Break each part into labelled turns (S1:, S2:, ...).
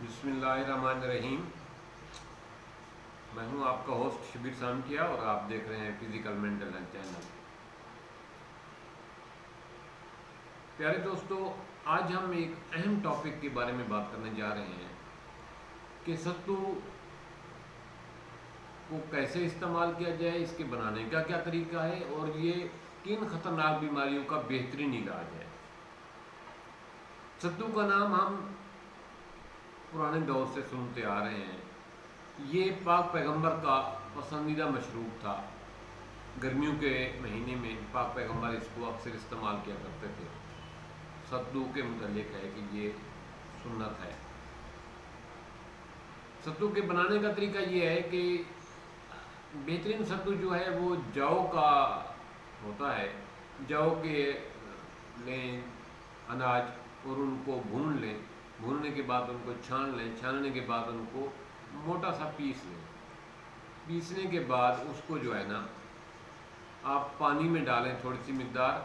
S1: बिस्मिल्लाहिर्रहमानिर्रहीम। मैं हूं आपका होस्ट शबीर सामकिया और आप देख रहे हैं फिजिकल मेंटल हेल्थ चैनल। प्यारे दोस्तों, आज हम एक अहम टॉपिक के बारे में बात करने जा रहे हैं कि सत्तू को कैसे इस्तेमाल किया जाए, इसके बनाने का क्या तरीका है और ये किन खतरनाक बीमारियों का बेहतरीन इलाज है। सत्तू का नाम हम पुराने दौर से सुनते आ रहे हैं। ये पाक पैगंबर का पसंदीदा मशरूब था। गर्मियों के महीने में पाक पैगंबर इसको अक्सर इस्तेमाल किया करते थे। सत्तू के मुतालिक है कि ये सुन्नत है। सत्तू के बनाने का तरीका ये है कि बेहतरीन सत्तू जो है वो जौ का होता है। जौ के लें अनाज और उनको भून लें। भूनने के बाद उनको छान लें। छानने के बाद उनको मोटा सा पीस लें। पीसने के बाद उसको जो है ना आप पानी में डालें थोड़ी सी मिकदार,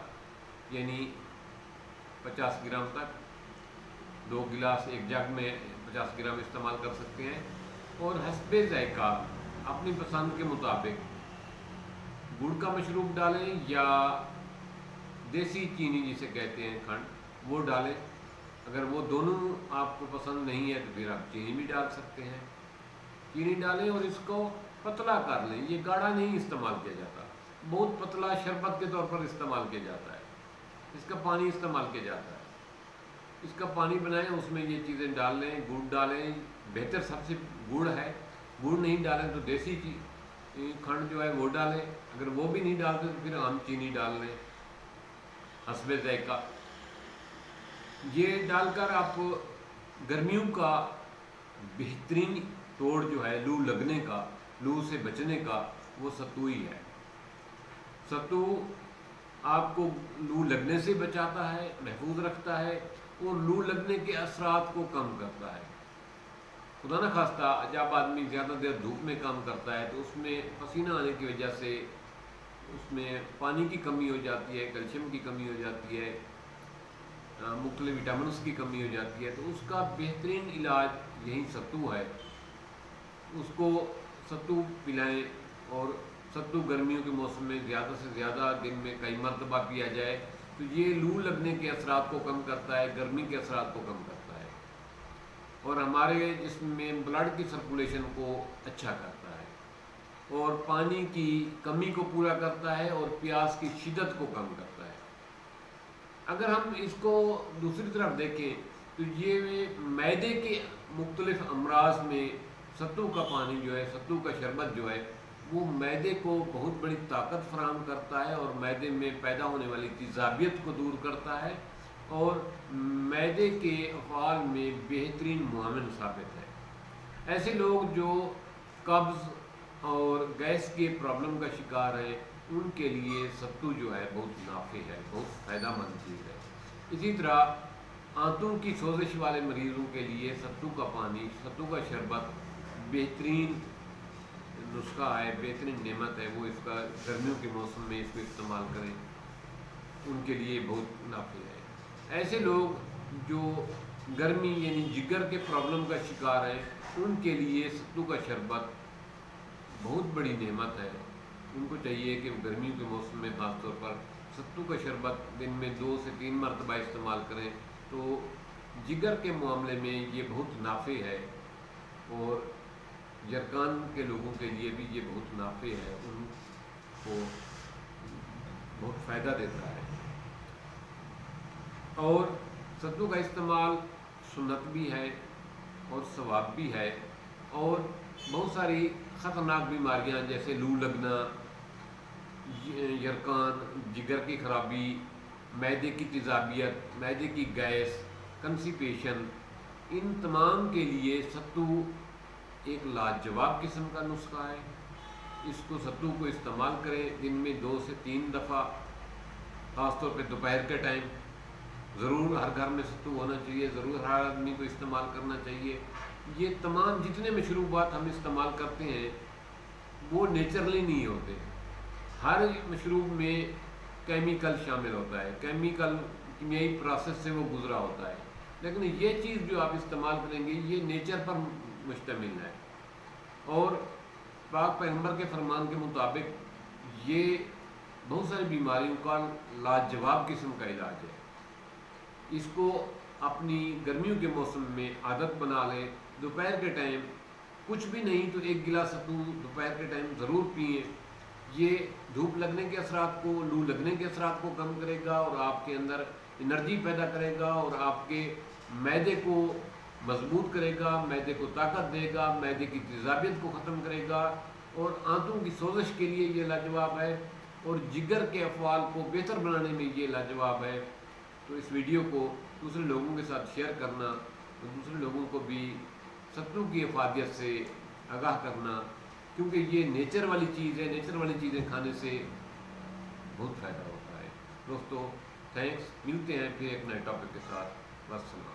S1: यानी 50 ग्राम तक। 2 गिलास एक जग में 50 ग्राम इस्तेमाल कर सकते हैं। और हस्बे ज़ायका अपनी पसंद के मुताबिक गुड़ का मशरूब डालें या देसी चीनी जिसे कहते हैं खंड, वो डालें। अगर वो दोनों आपको पसंद नहीं है तो फिर आप चीनी भी डाल सकते हैं। चीनी डालें और इसको पतला कर लें। ये गाढ़ा नहीं इस्तेमाल किया जाता, बहुत पतला शरबत के तौर पर इस्तेमाल किया जाता है। इसका पानी इस्तेमाल किया जाता है। इसका पानी बनाएं, उसमें ये चीज़ें डाल लें। गुड़ डालें, बेहतर सबसे गुड़ है। गुड़ नहीं डालें तो देसी खंड जो है वो डालें। अगर वो भी नहीं डालते तो फिर आम चीनी डाल लें हस्बे ज़ायका। ये डालकर आप गर्मियों का बेहतरीन तोड़ जो है लू लगने का, लू से बचने का, वो सत्तू ही है। सत्तू आपको लू लगने से बचाता है, महफूज रखता है और लू लगने के असरात को कम करता है। खुदा न खास्ता जब आदमी ज़्यादा देर धूप में काम करता है तो उसमें पसीना आने की वजह से उसमें पानी की कमी हो जाती है, कैल्शियम की कमी हो जाती है, मुख्तलिफ विटामिन्स की कमी हो जाती है। तो उसका बेहतरीन इलाज यही सत्तू है। उसको सत्तू पिलाएं और सत्तू गर्मियों के मौसम में ज़्यादा से ज़्यादा दिन में कई मरतबा पिया जाए तो ये लू लगने के असरात को कम करता है, गर्मी के असरात को कम करता है और हमारे जिस्म में ब्लड की सर्कुलेशन को अच्छा करता है और पानी की कमी को पूरा करता है और प्यास की शिद्दत को कम करता है। अगर हम इसको दूसरी तरफ देखें तो ये मैदे के मुख्तलिफ अमराज में सत्तू का पानी जो है, सत्तू का शरबत जो है, वो मैदे को बहुत बड़ी ताकत फराहम करता है और मैदे में पैदा होने वाली तेज़ाबियत को दूर करता है और मैदे के अफ़आल में बेहतरीन मुआविन साबित है। ऐसे लोग जो कब्ज़ और गैस के प्रॉब्लम का शिकार हैं, उनके लिए सत्तू जो है बहुत नाफे है, बहुत फ़ायदेमंद चीज़ है। इसी तरह आंतों की सोजिश वाले मरीज़ों के लिए सत्तू का पानी, सत्तू का शरबत बेहतरीन नुस्खा है, बेहतरीन नेमत है। वो इसका गर्मियों के मौसम में इसको इस्तेमाल करें, उनके लिए बहुत नाफे है। ऐसे लोग जो गर्मी यानी जिगर के प्रॉब्लम का शिकार हैं, उनके लिए सत्तू का शरबत बहुत बड़ी नेमत है। उनको चाहिए कि गर्मियों के मौसम में ख़ास तौर पर सत्तू का शरबत दिन में 2 से 3 मरतबा इस्तेमाल करें तो जिगर के मामले में ये बहुत नाफे है और जरकान के लोगों के लिए भी ये बहुत नाफे है, उनको बहुत फ़ायदा देता है। और सत्तू का इस्तेमाल सुन्नत भी है और सवाब भी है और बहुत सारी ख़तरनाक बीमारियां जैसे लू लगना, जरकान, जिगर की खराबी, मैदे की तेज़ाबियत, मैदे की गैस, कंस्टिपेशन, इन तमाम के लिए सत्तू एक लाजवाब किस्म का नुस्खा है। इसको सत्तू को इस्तेमाल करें दिन में 2 से 3 दफ़ा, ख़ास तौर पे दोपहर के टाइम। ज़रूर हर घर में सत्तू होना चाहिए, ज़रूर हर आदमी को इस्तेमाल करना चाहिए। ये तमाम जितने मशरूबात हम इस्तेमाल करते हैं वो नेचुरली नहीं होते। हर मशरूब में केमिकल शामिल होता है, केमिकल कीमियाई प्रोसेस से वो गुज़रा होता है। لیکن یہ چیز جو آپ استعمال کریں گے یہ نیچر پر مشتمل ہے، اور پاک پیغمبر کے فرمان کے مطابق یہ بہت ساری بیماریوں کا لاجواب قسم کا علاج ہے۔ اس کو اپنی گرمیوں کے موسم میں عادت بنا لیں، دوپہر کے ٹائم کچھ بھی نہیں تو 1 گلاس ستو دوپہر کے ٹائم ضرور پئیں۔ یہ دھوپ لگنے کے اثرات کو، لو لگنے کے اثرات کو کم کرے گا، اور آپ کے اندر انرجی پیدا کرے گا، اور آپ کے معدے کو مضبوط کرے گا، معدے کو طاقت دے گا، معدے کی تیزابیت کو ختم کرے گا، اور آنتوں کی سوزش کے لیے یہ لاجواب ہے، اور جگر کے افعال کو بہتر بنانے میں یہ لاجواب ہے۔ تو اس ویڈیو کو دوسرے لوگوں کے ساتھ شیئر کرنا، اور دوسرے لوگوں کو بھی ستو کی افادیت سے آگاہ کرنا، کیونکہ یہ نیچر والی چیز ہے، نیچر والی چیزیں کھانے سے بہت فائدہ ہوتا ہے۔ دوستو تھینکس، ملتے ہیں پھر ایک نئے ٹاپک کے ساتھ، والسلام۔